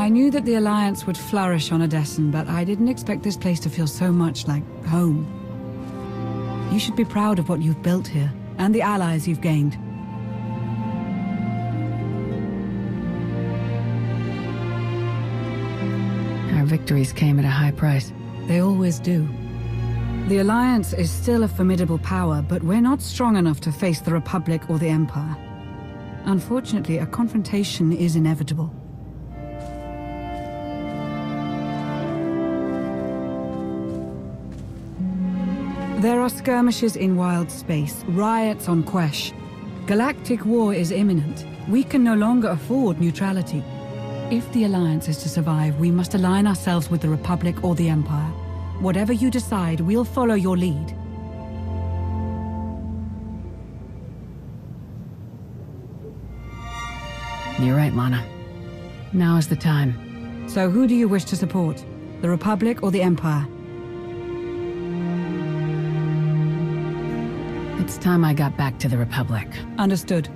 I knew that the Alliance would flourish on Odessen, but I didn't expect this place to feel so much like home. You should be proud of what you've built here, and the allies you've gained. Our victories came at a high price. They always do. The Alliance is still a formidable power, but we're not strong enough to face the Republic or the Empire. Unfortunately, a confrontation is inevitable. There are skirmishes in wild space, riots on Quesh. Galactic war is imminent. We can no longer afford neutrality. If the Alliance is to survive, we must align ourselves with the Republic or the Empire. Whatever you decide, we'll follow your lead. You're right, Mana. Now is the time. So who do you wish to support? The Republic or the Empire? It's time I got back to the Republic. Understood.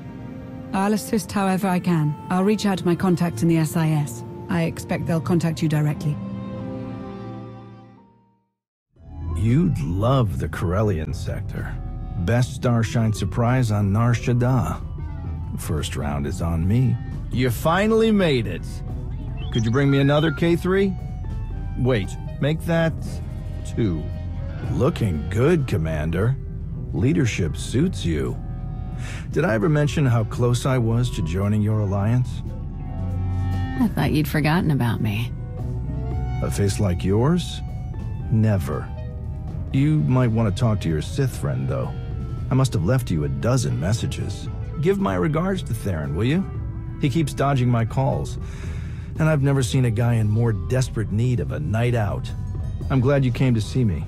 I'll assist however I can. I'll reach out to my contacts in the SIS. I expect they'll contact you directly. You'd love the Corellian sector. Best Starshine surprise on Nar Shaddaa. First round is on me. You finally made it. Could you bring me another K3? Wait, make that 2. Looking good, Commander. Leadership suits you. Did I ever mention how close I was to joining your alliance? I thought you'd forgotten about me. A face like yours? Never. You might want to talk to your Sith friend, though. I must have left you a dozen messages. Give my regards to Theron, will you? He keeps dodging my calls, and I've never seen a guy in more desperate need of a night out. I'm glad you came to see me.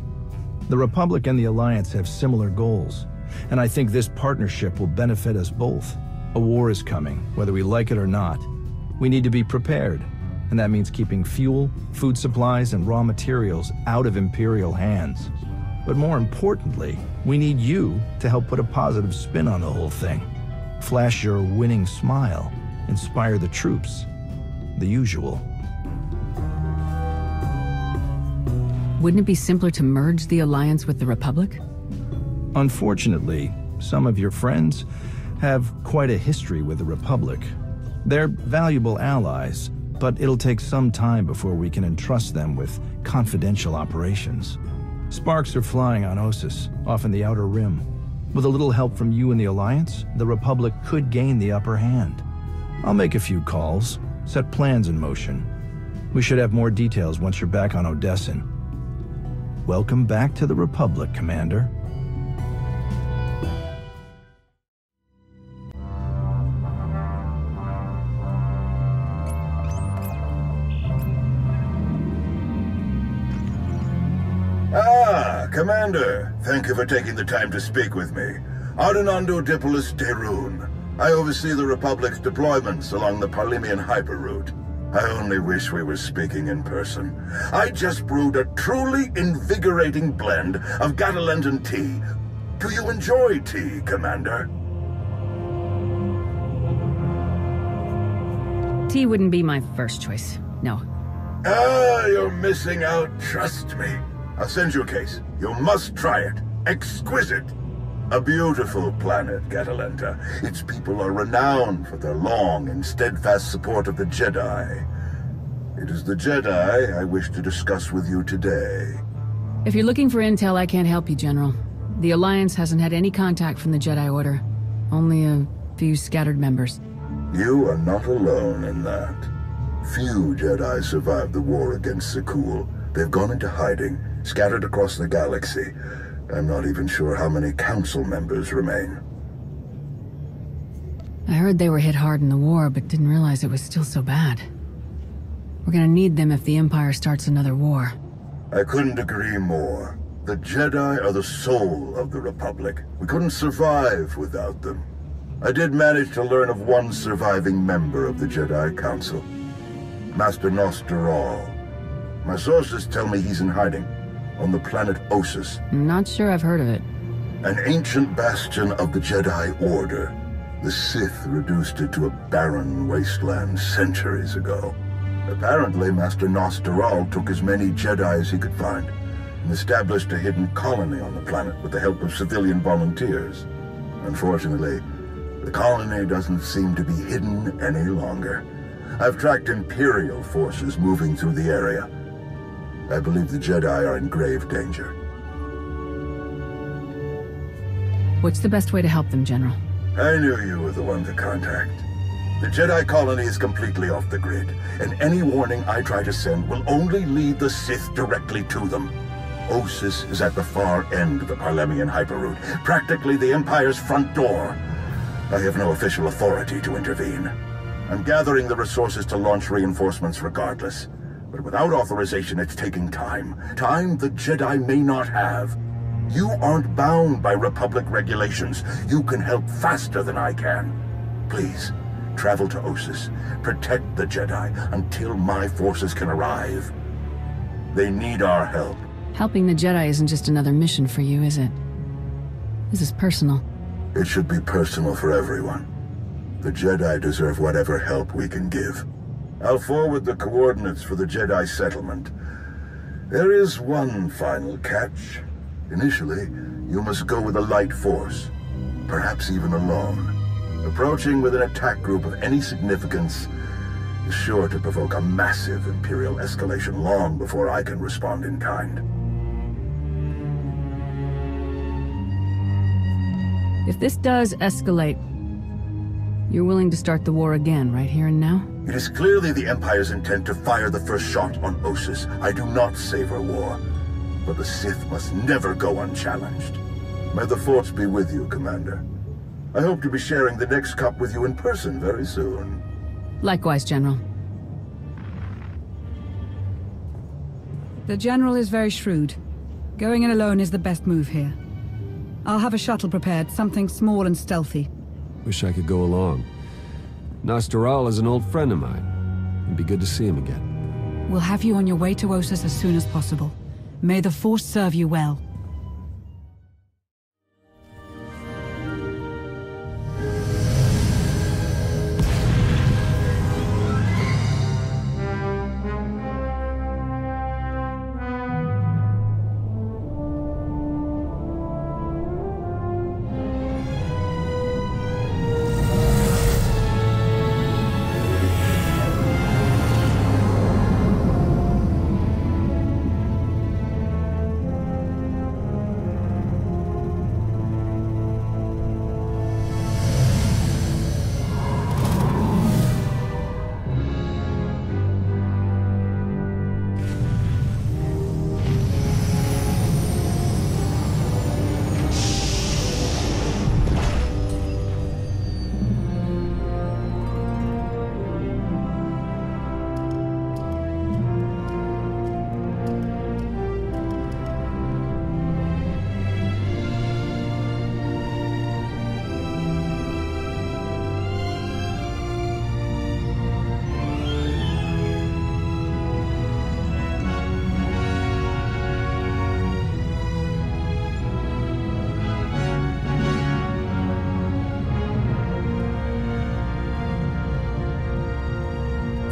The Republic and the Alliance have similar goals, and I think this partnership will benefit us both. A war is coming, whether we like it or not. We need to be prepared, and that means keeping fuel, food supplies, and raw materials out of Imperial hands. But more importantly, we need you to help put a positive spin on the whole thing. Flash your winning smile, inspire the troops. The usual. Wouldn't it be simpler to merge the Alliance with the Republic? Unfortunately, some of your friends have quite a history with the Republic. They're valuable allies, but it'll take some time before we can entrust them with confidential operations. Sparks are flying on Ossus, off in the Outer Rim. With a little help from you and the Alliance, the Republic could gain the upper hand. I'll make a few calls, set plans in motion. We should have more details once you're back on Odessen. Welcome back to the Republic, Commander. Commander, thank you for taking the time to speak with me. Ardinando Dipolis Derun. I oversee the Republic's deployments along the Parlemian hyperroute. I only wish we were speaking in person. I just brewed a truly invigorating blend of Gatalentan tea. Do you enjoy tea, Commander? Tea wouldn't be my first choice, no. Ah, you're missing out, trust me. I'll send you a case. You must try it. Exquisite. A beautiful planet, Gatalenta. Its people are renowned for their long and steadfast support of the Jedi. It is the Jedi I wish to discuss with you today. If you're looking for intel, I can't help you, General. The Alliance hasn't had any contact from the Jedi Order. Only a few scattered members. You are not alone in that. Few Jedi survived the war against Sekul. They've gone into hiding, scattered across the galaxy. I'm not even sure how many council members remain. I heard they were hit hard in the war, but didn't realize it was still so bad. We're gonna need them if the Empire starts another war. I couldn't agree more. The Jedi are the soul of the Republic. We couldn't survive without them. I did manage to learn of one surviving member of the Jedi Council, Master Nosteral. My sources tell me he's in hiding, on the planet Ossus. Not sure I've heard of it. An ancient bastion of the Jedi Order. The Sith reduced it to a barren wasteland centuries ago. Apparently, Master Nostroral took as many Jedi as he could find and established a hidden colony on the planet with the help of civilian volunteers. Unfortunately, the colony doesn't seem to be hidden any longer. I've tracked Imperial forces moving through the area. I believe the Jedi are in grave danger. What's the best way to help them, General? I knew you were the one to contact. The Jedi colony is completely off the grid, and any warning I try to send will only lead the Sith directly to them. Ossus is at the far end of the Parlemian hyperroute, practically the Empire's front door. I have no official authority to intervene. I'm gathering the resources to launch reinforcements regardless. But without authorization, it's taking time. Time the Jedi may not have. You aren't bound by Republic regulations. You can help faster than I can. Please, travel to Ossus. Protect the Jedi until my forces can arrive. They need our help. Helping the Jedi isn't just another mission for you, is it? This is personal. It should be personal for everyone. The Jedi deserve whatever help we can give. I'll forward the coordinates for the Jedi settlement. There is one final catch. Initially, you must go with a light force, perhaps even alone. Approaching with an attack group of any significance is sure to provoke a massive Imperial escalation long before I can respond in kind. If this does escalate, you're willing to start the war again, right here and now? It is clearly the Empire's intent to fire the first shot on Ossus. I do not savor war, but the Sith must never go unchallenged. May the Force be with you, Commander. I hope to be sharing the next cup with you in person very soon. Likewise, General. The General is very shrewd. Going in alone is the best move here. I'll have a shuttle prepared, something small and stealthy. Wish I could go along. Nostroral is an old friend of mine. It'd be good to see him again. We'll have you on your way to Ossus as soon as possible. May the Force serve you well.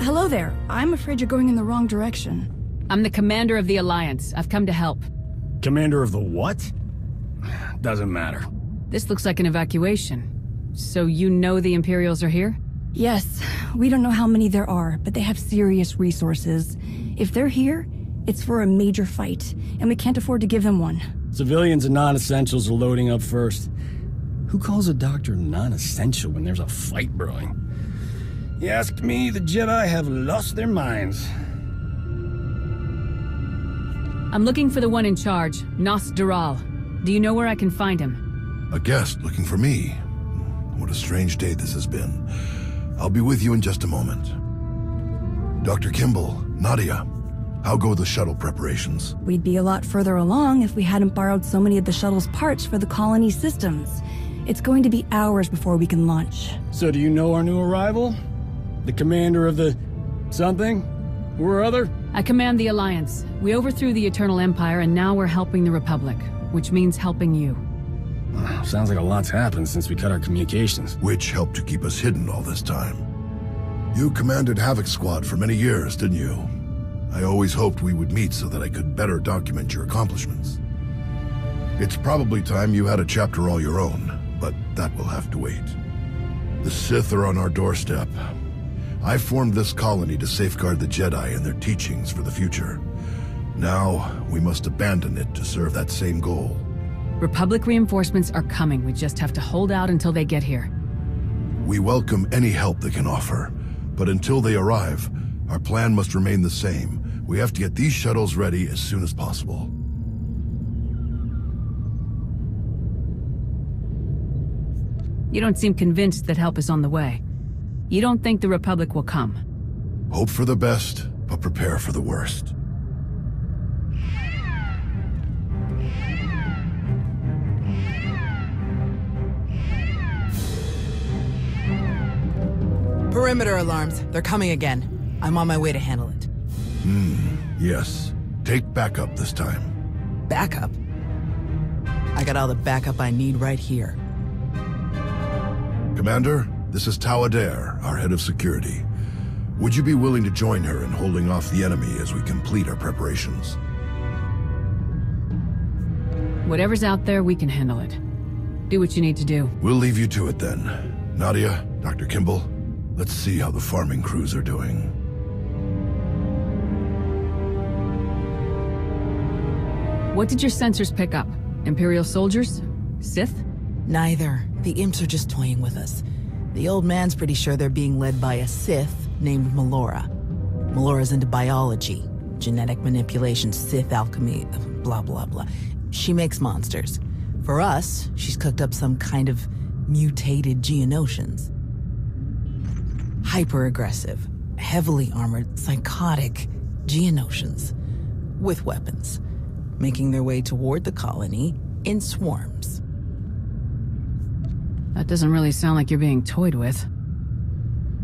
Hello there. I'm afraid you're going in the wrong direction. I'm the commander of the Alliance. I've come to help. Commander of the what? Doesn't matter. This looks like an evacuation. So you know the Imperials are here? Yes, we don't know how many there are, but they have serious resources. If they're here, it's for a major fight, and we can't afford to give them one. Civilians and non-essentials are loading up first. Who calls a doctor non-essential when there's a fight brewing? You ask me, the Jedi have lost their minds. I'm looking for the one in charge, Nostroral. Do you know where I can find him? A guest looking for me. What a strange day this has been. I'll be with you in just a moment. Dr. Kimball, Nadia, how go the shuttle preparations? We'd be a lot further along if we hadn't borrowed so many of the shuttle's parts for the colony systems. It's going to be hours before we can launch. So do you know our new arrival? The commander of the... something? Or other? I command the Alliance. We overthrew the Eternal Empire, and now we're helping the Republic, which means helping you. Sounds like a lot's happened since we cut our communications. Which helped to keep us hidden all this time. You commanded Havoc Squad for many years, didn't you? I always hoped we would meet so that I could better document your accomplishments. It's probably time you had a chapter all your own, but that will have to wait. The Sith are on our doorstep. I formed this colony to safeguard the Jedi and their teachings for the future. Now, we must abandon it to serve that same goal. Republic reinforcements are coming. We just have to hold out until they get here. We welcome any help they can offer, but until they arrive, our plan must remain the same. We have to get these shuttles ready as soon as possible. You don't seem convinced that help is on the way. You don't think the Republic will come? Hope for the best, but prepare for the worst. Perimeter alarms. They're coming again. I'm on my way to handle it. Yes. Take backup this time. Backup? I got all the backup I need right here. Commander, this is Tau Adair, our head of security. Would you be willing to join her in holding off the enemy as we complete our preparations? Whatever's out there, we can handle it. Do what you need to do. We'll leave you to it then. Nadia, Dr. Kimball, let's see how the farming crews are doing. What did your sensors pick up? Imperial soldiers? Sith? Neither. The imps are just toying with us. The old man's pretty sure they're being led by a Sith named Melora. Melora's into biology, genetic manipulation, Sith alchemy, blah blah blah. She makes monsters. For us, she's cooked up some kind of mutated Geonosians. Hyper-aggressive, heavily armored, psychotic Geonosians. With weapons. Making their way toward the colony in swarms. That doesn't really sound like you're being toyed with.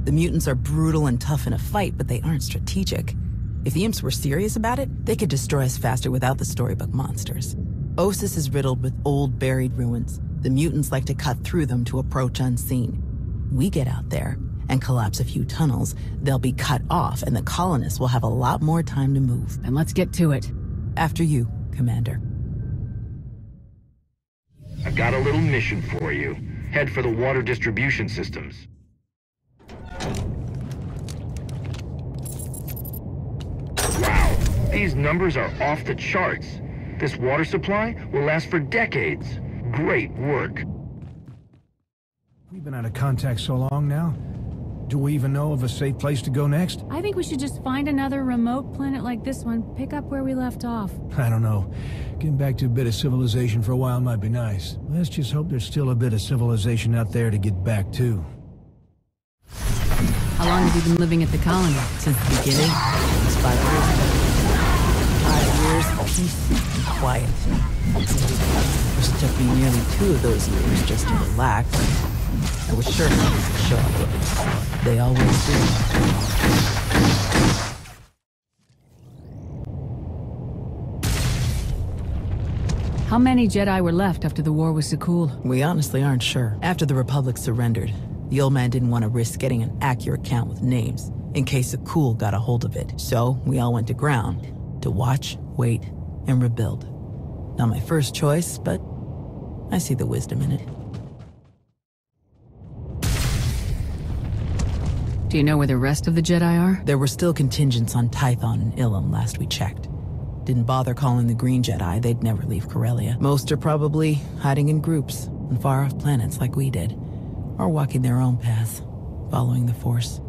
The mutants are brutal and tough in a fight, but they aren't strategic. If the imps were serious about it, they could destroy us faster without the storybook monsters. Osis is riddled with old buried ruins. The mutants like to cut through them to approach unseen. We get out there and collapse a few tunnels, they'll be cut off and the colonists will have a lot more time to move. And let's get to it. After you, Commander. I've got a little mission for you. Head for the water distribution systems. Wow, these numbers are off the charts. This water supply will last for decades. Great work. We've been out of contact so long now. Do we even know of a safe place to go next? I think we should just find another remote planet like this one, pick up where we left off. I don't know. Getting back to a bit of civilization for a while might be nice. Let's just hope there's still a bit of civilization out there to get back to. How long have you been living at the colony? Since the beginning? It's 5 years ago. 5 years, peace and quiet. Of course, it took me nearly 2 of those years just to relax. I was sure something would show up. They always do. How many Jedi were left after the war with Zakul? We honestly aren't sure. After the Republic surrendered, the old man didn't want to risk getting an accurate count with names, in case Zakul got a hold of it. So we all went to ground, to watch, wait, and rebuild. Not my first choice, but I see the wisdom in it. Do you know where the rest of the Jedi are? There were still contingents on Tython and Ilum last we checked. Didn't bother calling the Green Jedi, they'd never leave Corellia. Most are probably hiding in groups on far-off planets like we did, or walking their own path, following the Force.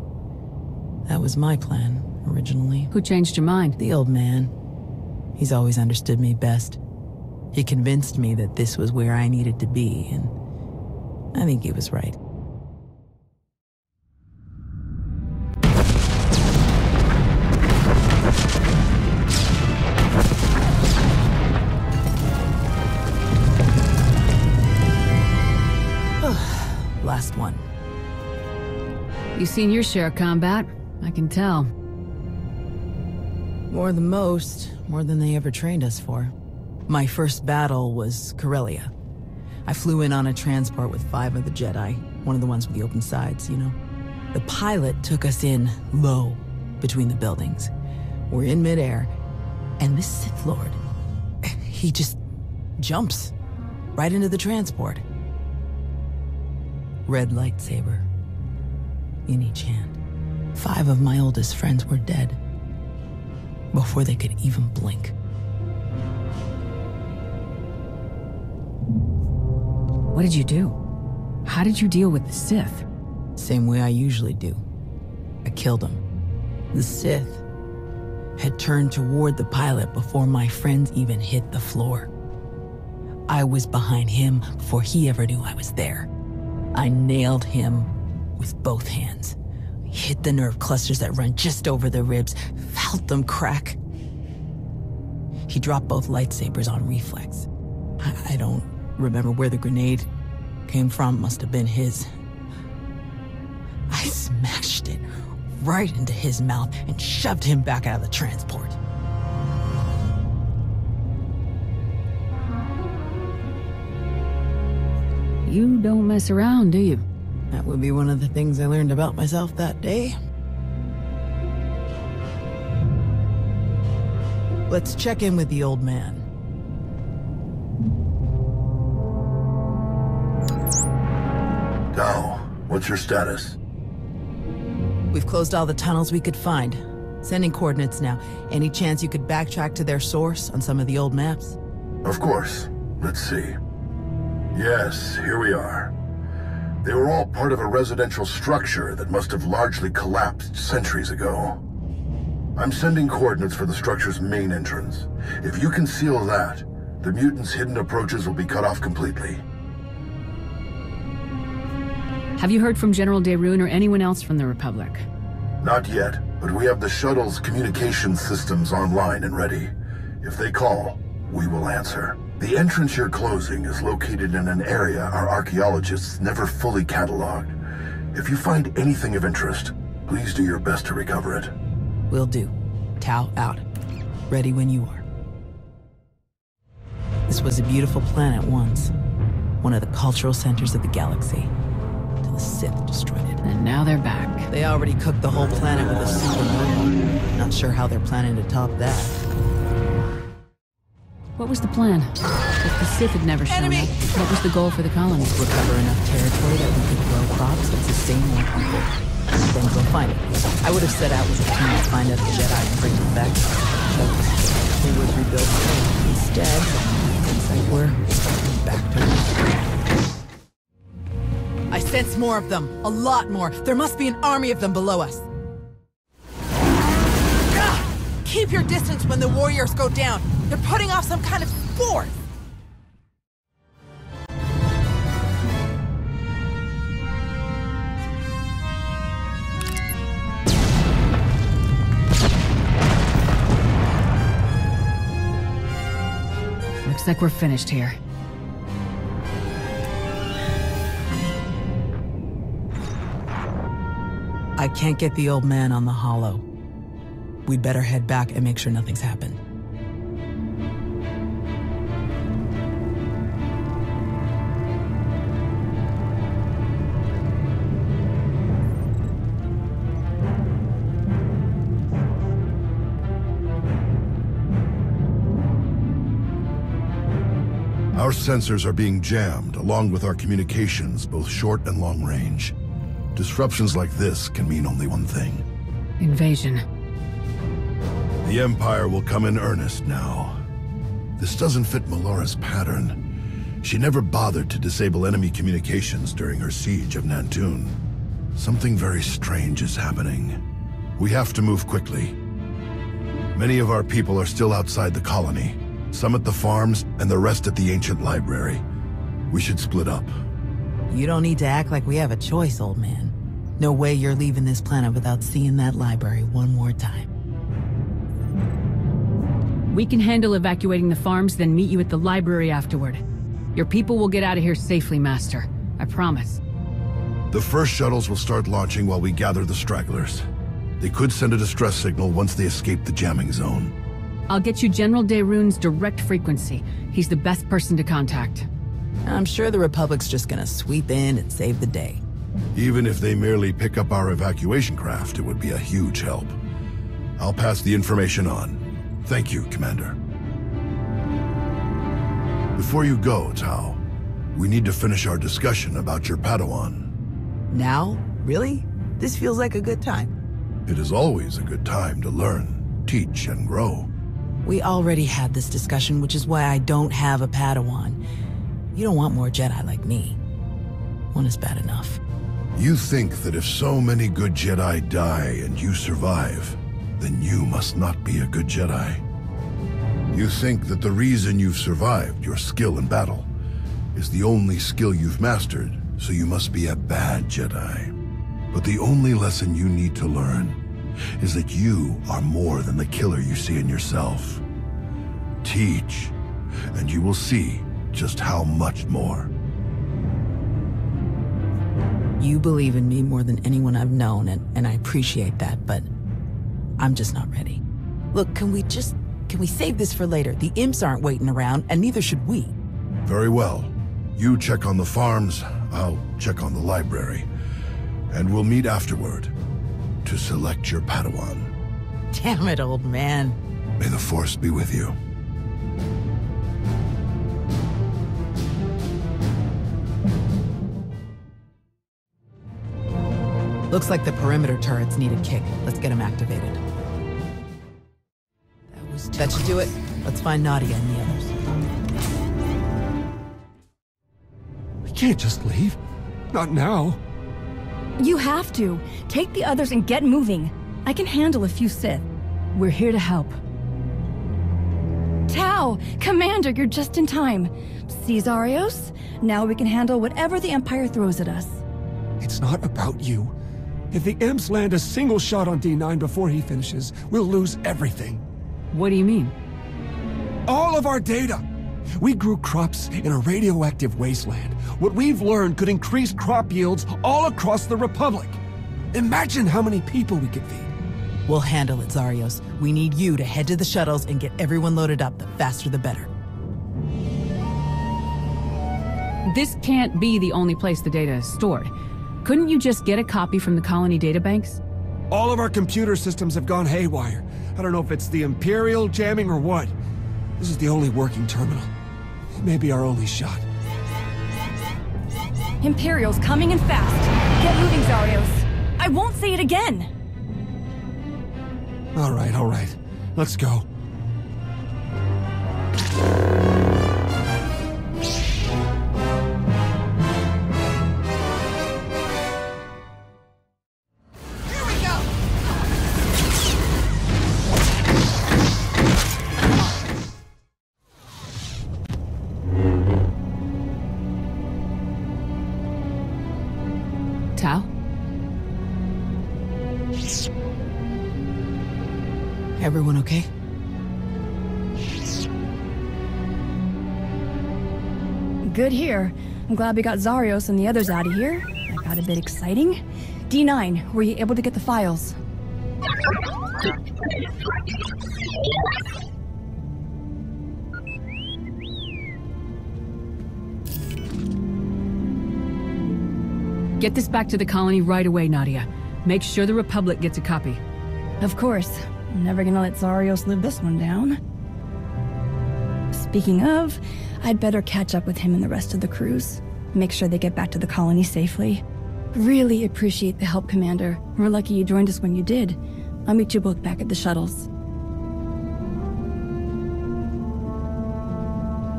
That was my plan, originally. Who changed your mind? The old man. He's always understood me best. He convinced me that this was where I needed to be, and I think he was right. Last one. You've seen your share of combat, I can tell. More than most, more than they ever trained us for. My first battle was Corellia. I flew in on a transport with 5 of the Jedi, one of the ones with the open sides, you know. The pilot took us in low between the buildings. We're in midair, and this Sith Lord, he just jumps right into the transport. Red lightsaber in each hand. 5 of my oldest friends were dead before they could even blink. What did you do? How did you deal with the Sith? Same way I usually do. I killed him. The Sith had turned toward the pilot before my friends even hit the floor. I was behind him before he ever knew I was there. I nailed him with both hands. Hit the nerve clusters that run just over the ribs, felt them crack. He dropped both lightsabers on reflex. I don't remember where the grenade came from, must have been his. I smashed it right into his mouth and shoved him back out of the transport. You don't mess around, do you? That would be one of the things I learned about myself that day. Let's check in with the old man. Tao, what's your status? We've closed all the tunnels we could find. Sending coordinates now. Any chance you could backtrack to their source on some of the old maps? Of course. Let's see. Yes, here we are. They were all part of a residential structure that must have largely collapsed centuries ago. I'm sending coordinates for the structure's main entrance. If you can seal that, the mutants' hidden approaches will be cut off completely. Have you heard from General Dantooine or anyone else from the Republic? Not yet, but we have the shuttle's communication systems online and ready. If they call, we will answer. The entrance you're closing is located in an area our archaeologists never fully cataloged. If you find anything of interest, please do your best to recover it. Will do. Tau out. Ready when you are. This was a beautiful planet once. One of the cultural centers of the galaxy. Till the Sith destroyed it. And now they're back. They already cooked the whole planet with a supernova. Not sure how they're planning to top that. What was the plan? If the Sith had never shown up, what was the goal for the colony? Recover enough territory that we could grow crops and sustain more people. Then go find it. I would have set out with a team to find out the Jedi and bring them back. They would rebuild them. Instead, it's like we're back to... I sense more of them. A lot more. There must be an army of them below us. Keep your distance when the warriors go down. They're putting off some kind of spore. Looks like we're finished here. I can't get the old man on the holo. We'd better head back and make sure nothing's happened. Our sensors are being jammed, along with our communications, both short and long range. Disruptions like this can mean only one thing. Invasion. The Empire will come in earnest now. This doesn't fit Melora's pattern. She never bothered to disable enemy communications during her siege of Dantooine. Something very strange is happening. We have to move quickly. Many of our people are still outside the colony. Some at the farms, and the rest at the ancient library. We should split up. You don't need to act like we have a choice, old man. No way you're leaving this planet without seeing that library one more time. We can handle evacuating the farms, then meet you at the library afterward. Your people will get out of here safely, Master. I promise. The first shuttles will start launching while we gather the stragglers. They could send a distress signal once they escape the jamming zone. I'll get you General Darune's direct frequency. He's the best person to contact. I'm sure the Republic's just gonna sweep in and save the day. Even if they merely pick up our evacuation craft, it would be a huge help. I'll pass the information on. Thank you, Commander. Before you go, Tao, we need to finish our discussion about your Padawan. Now? Really? This feels like a good time. It is always a good time to learn, teach, and grow. We already had this discussion, which is why I don't have a Padawan. You don't want more Jedi like me. One is bad enough. You think that if so many good Jedi die and you survive, then you must not be a good Jedi. You think that the reason you've survived, your skill in battle, is the only skill you've mastered, so you must be a bad Jedi. But the only lesson you need to learn is that you are more than the killer you see in yourself. Teach, and you will see just how much more. You believe in me more than anyone I've known, and I appreciate that, but I'm just not ready. Look, can we save this for later? The imps aren't waiting around, and neither should we. Very well. You check on the farms, I'll check on the library. And we'll meet afterward to select your Padawan. Damn it, old man. May the Force be with you. Looks like the perimeter turrets need a kick. Let's get them activated. That should do it. Let's find Nadia and the others. We can't just leave. Not now. You have to. Take the others and get moving. I can handle a few Sith. We're here to help. Tao! Commander, you're just in time. See, Zarios? Now we can handle whatever the Empire throws at us. It's not about you. If the imps land a single shot on D9 before he finishes, we'll lose everything. What do you mean? All of our data! We grew crops in a radioactive wasteland. What we've learned could increase crop yields all across the Republic. Imagine how many people we could feed. We'll handle it, Zarios. We need you to head to the shuttles and get everyone loaded up. The faster the better. This can't be the only place the data is stored. Couldn't you just get a copy from the colony databanks? All of our computer systems have gone haywire. I don't know if it's the Imperial jamming or what. This is the only working terminal. It may be our only shot. Imperial's coming in fast. Get moving, Zarios. I won't say it again. All right. Let's go. Tao? Everyone okay? Good here. I'm glad we got Zarios and the others out of here. That got a bit exciting. D9, were you able to get the files? Get this back to the colony right away, Nadia. Make sure the Republic gets a copy. Of course. I'm never gonna let Zarios live this one down. Speaking of, I'd better catch up with him and the rest of the crews. Make sure they get back to the colony safely. Really appreciate the help, Commander. We're lucky you joined us when you did. I'll meet you both back at the shuttles.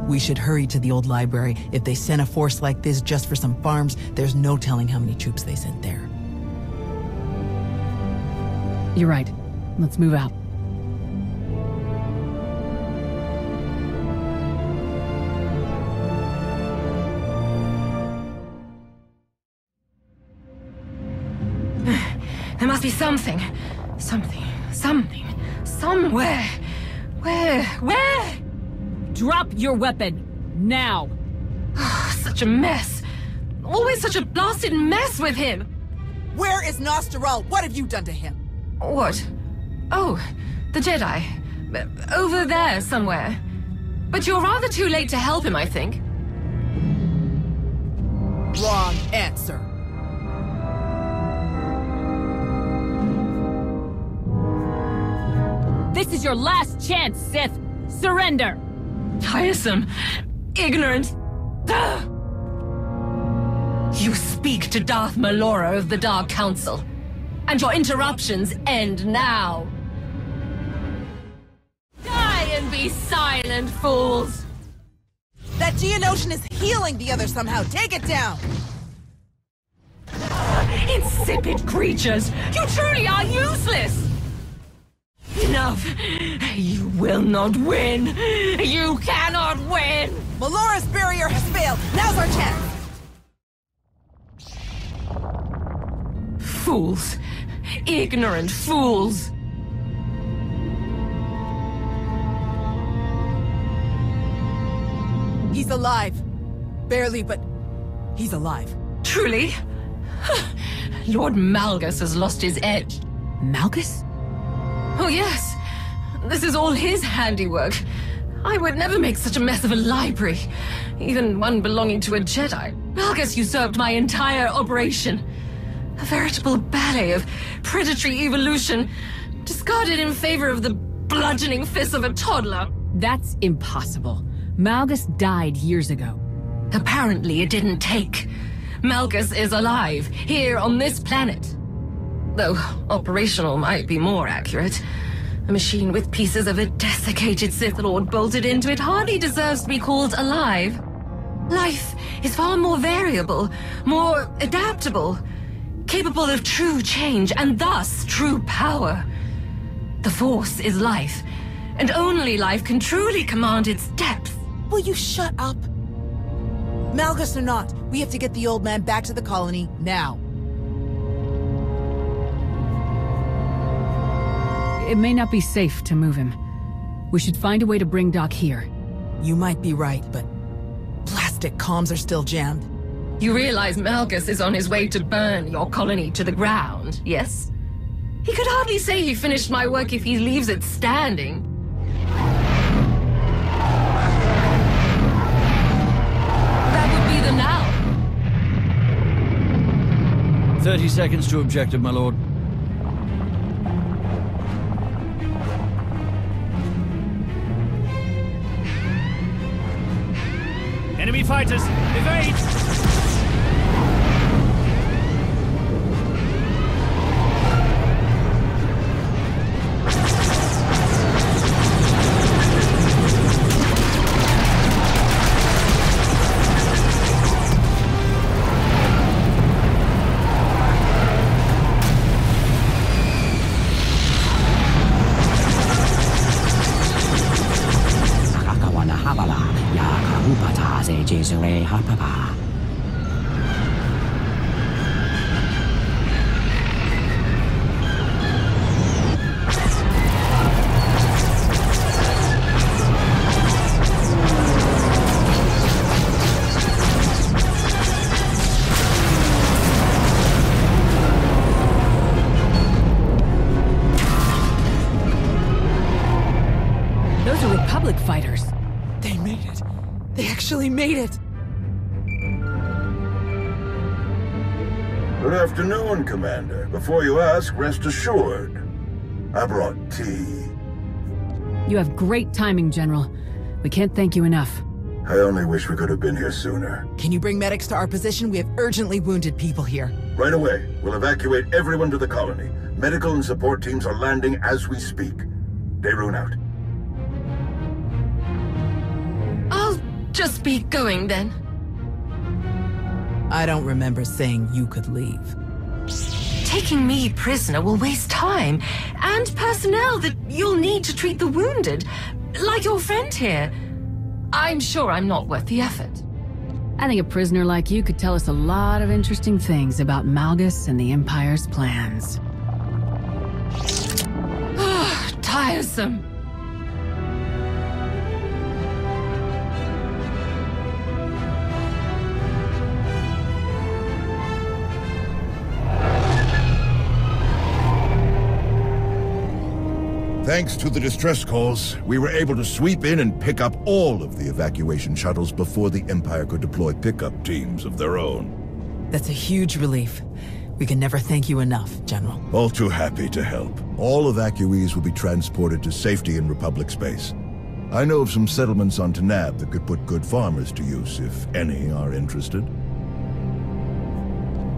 We should hurry to the old library. If they sent a force like this just for some farms, there's no telling how many troops they sent there. You're right. Let's move out. There must be something. Somewhere. Where? Drop your weapon! Now! Such a mess. Always such a blasted mess with him. Where is Nosteral? What have you done to him? What? Oh, the Jedi. Over there somewhere. But you're rather too late to help him, I think. Wrong answer. This is your last chance, Sith! Surrender! Tiresome. Ignorant. Ugh. You speak to Darth Malora of the Dark Council. And your interruptions end now. Die and be silent, fools! That Geonosian is healing the other somehow. Take it down! Insipid creatures! You truly are useless! Enough! You will not win! You cannot win! Malora's barrier has failed! Now's our chance! Fools! Ignorant fools! He's alive. Barely, but he's alive. Truly? Lord Malgus has lost his edge. Malgus? Oh yes, this is all his handiwork. I would never make such a mess of a library, even one belonging to a Jedi. Malgus usurped my entire operation. A veritable ballet of predatory evolution, discarded in favor of the bludgeoning fists of a toddler. That's impossible. Malgus died years ago. Apparently it didn't take. Malgus is alive, here on this planet. Though operational might be more accurate. A machine with pieces of a desiccated Sith Lord bolted into it hardly deserves to be called alive. Life is far more variable, more adaptable, capable of true change, and thus true power. The Force is life, and only life can truly command its depth. Will you shut up? Malgus or not, we have to get the old man back to the colony, now. It may not be safe to move him. We should find a way to bring Doc here. You might be right, but plastic comms are still jammed. You realize Malgus is on his way to burn your colony to the ground, yes? He could hardly say he finished my work if he leaves it standing. That would be the now. 30 seconds to objective, my lord. Enemy fighters, evade! Those are Republic fighters. They made it. They actually made it. Good afternoon, Commander. Before you ask, rest assured. I brought tea. You have great timing, General. We can't thank you enough. I only wish we could have been here sooner. Can you bring medics to our position? We have urgently wounded people here. Right away. We'll evacuate everyone to the colony. Medical and support teams are landing as we speak. Daerun out. I'll just be going then. I don't remember saying you could leave. Taking me prisoner will waste time and personnel that you'll need to treat the wounded, like your friend here. I'm sure I'm not worth the effort. I think a prisoner like you could tell us a lot of interesting things about Malgus and the Empire's plans. Tiresome. Thanks to the distress calls, we were able to sweep in and pick up all of the evacuation shuttles before the Empire could deploy pickup teams of their own. That's a huge relief. We can never thank you enough, General. All too happy to help. All evacuees will be transported to safety in Republic space. I know of some settlements on Tanab that could put good farmers to use, if any are interested.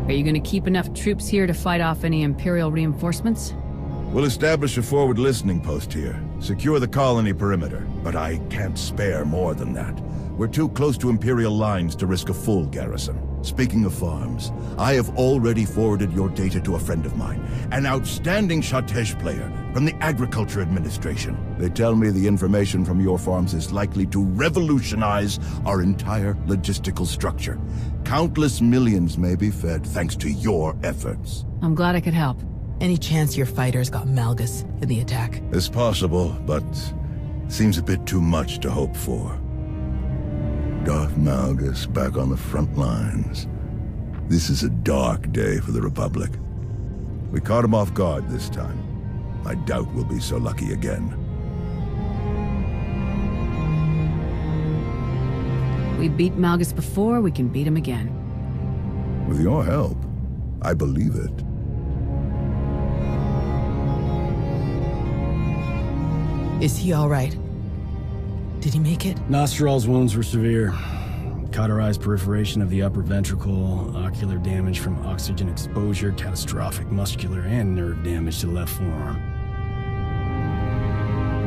Are you gonna keep enough troops here to fight off any Imperial reinforcements? We'll establish a forward listening post here. Secure the colony perimeter, but I can't spare more than that. We're too close to Imperial lines to risk a full garrison. Speaking of farms, I have already forwarded your data to a friend of mine, an outstanding Shatej player from the Agriculture Administration. They tell me the information from your farms is likely to revolutionize our entire logistical structure. Countless millions may be fed thanks to your efforts. I'm glad I could help. Any chance your fighters got Malgus in the attack? It's possible, but seems a bit too much to hope for. Darth Malgus back on the front lines. This is a dark day for the Republic. We caught him off guard this time. I doubt we'll be so lucky again. We beat Malgus before, we can beat him again. With your help, I believe it. Is he all right? Did he make it? Nostral's wounds were severe. Cauterized perforation of the upper ventricle, ocular damage from oxygen exposure, catastrophic muscular and nerve damage to the left forearm.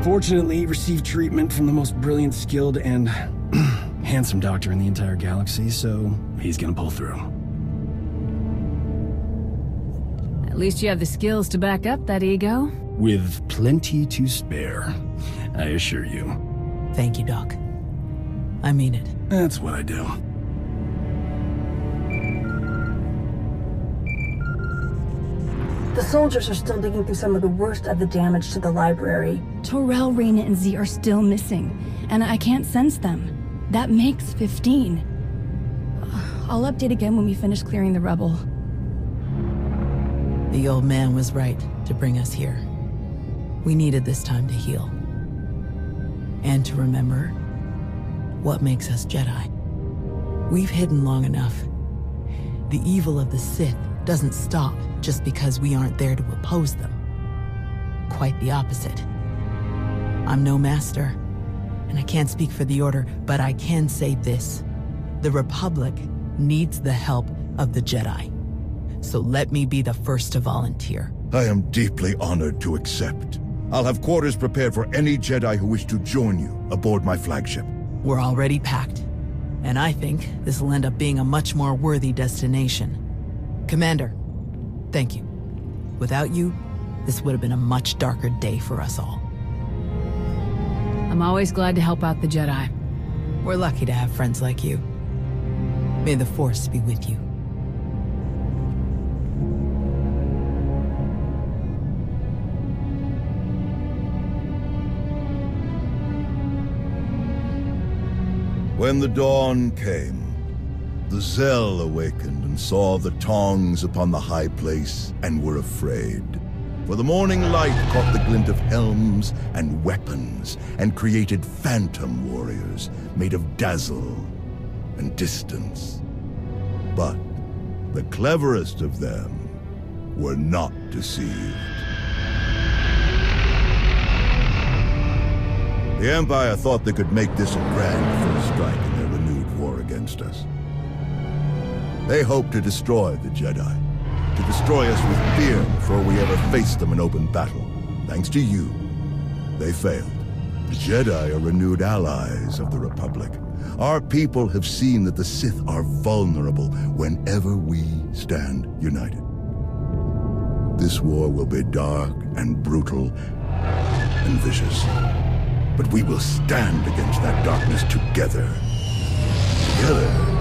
Fortunately, he received treatment from the most brilliant, skilled, and handsome doctor in the entire galaxy, so he's gonna pull through. At least you have the skills to back up that ego. With plenty to spare, I assure you. Thank you, Doc. I mean it. That's what I do. The soldiers are still digging through some of the worst of the damage to the library. Torel, Reyna, and Z are still missing, and I can't sense them. That makes 15. I'll update again when we finish clearing the rubble. The old man was right to bring us here. We needed this time to heal. And to remember what makes us Jedi. We've hidden long enough. The evil of the Sith doesn't stop just because we aren't there to oppose them. Quite the opposite. I'm no master, and I can't speak for the Order, but I can say this. The Republic needs the help of the Jedi. So let me be the first to volunteer. I am deeply honored to accept. I'll have quarters prepared for any Jedi who wish to join you aboard my flagship. We're already packed, and I think this will end up being a much more worthy destination. Commander, thank you. Without you, this would have been a much darker day for us all. I'm always glad to help out the Jedi. We're lucky to have friends like you. May the Force be with you. When the dawn came, the Zell awakened and saw the tongs upon the high place and were afraid. For the morning light caught the glint of helms and weapons and created phantom warriors made of dazzle and distance. But the cleverest of them were not deceived. The Empire thought they could make this a grand first strike in their renewed war against us. They hoped to destroy the Jedi, to destroy us with fear before we ever faced them in open battle. Thanks to you, they failed. The Jedi are renewed allies of the Republic. Our people have seen that the Sith are vulnerable whenever we stand united. This war will be dark and brutal and vicious. But we will stand against that darkness together. Together.